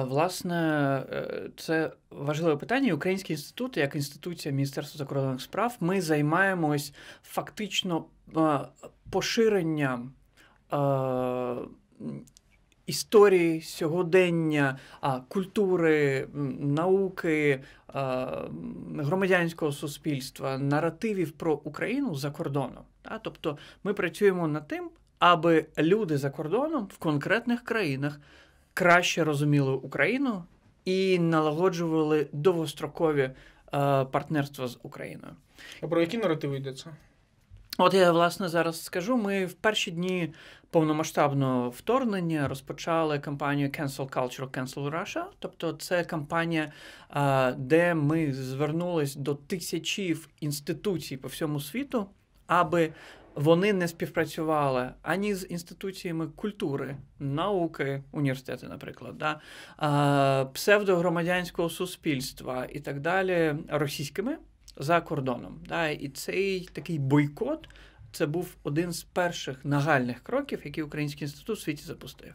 Власне, це важливе питання. Український інститут, як інституція Міністерства закордонних справ, ми займаємось фактично поширенням історії, сьогодення, культури, науки, громадянського суспільства, наративів про Україну за кордоном. Тобто ми працюємо над тим, аби люди за кордоном в конкретних країнах краще розуміли Україну і налагоджували довгострокові партнерства з Україною. А про які наративи йдеться? От я, власне, зараз скажу. Ми в перші дні повномасштабного вторгнення розпочали кампанію Cancel Culture, Cancel Russia. Тобто це кампанія, де ми звернулись до тисячів інституцій по всьому світу, аби вони не співпрацювали ані з інституціями культури, науки, університети, наприклад, псевдогромадянського суспільства і так далі, російськими за кордоном. І цей такий бойкот – це був один з перших нагальних кроків, які Український інститут у світі запустив.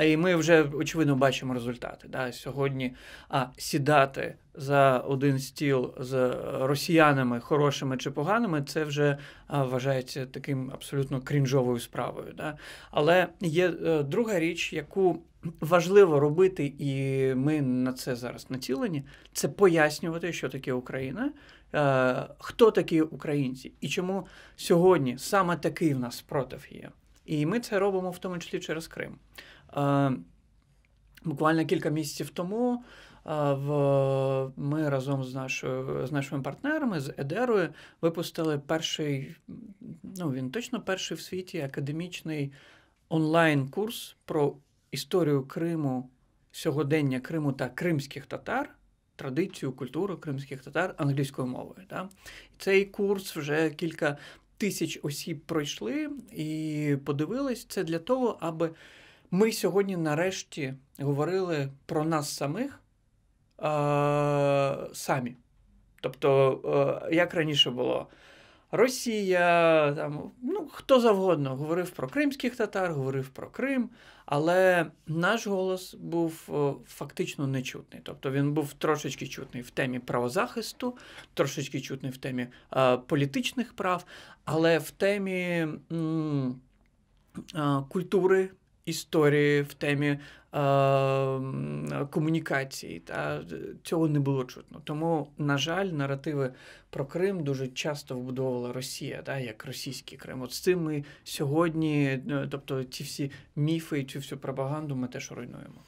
І ми вже, очевидно, бачимо результати. Сьогодні сідати за один стіл з росіянами, хорошими чи поганими, це вже вважається таким абсолютно крінжовою справою. Але є друга річ, яку важливо робити, і ми на це зараз націлені, це пояснювати, що таке Україна, хто такі українці, і чому сьогодні саме такий в нас спротив є. І ми це робимо в тому числі через Крим. Буквально кілька місяців тому ми разом з нашими партнерами, з Едерою, випустили перший, він точно перший в світі академічний онлайн-курс про історію Криму, сьогодення Криму та кримських татар, традицію, культуру кримських татар англійською мовою. Цей курс вже кілька тисяч осіб пройшли і подивились. Це для того, аби ми сьогодні нарешті говорили про нас самих самі. Тобто, як раніше було, Росія, хто завгодно говорив про кримських татар, говорив про Крим, але наш голос був фактично нечутний. Тобто він був трошечки чутний в темі правозахисту, трошечки чутний в темі політичних прав, але в темі культури, історії, в темі комунікації. Цього не було чутно. Тому, на жаль, наративи про Крим дуже часто вбудовувала Росія, як російський Крим. От з цим ми сьогодні, тобто ці всі міфи і цю всю пропаганду ми теж руйнуємо.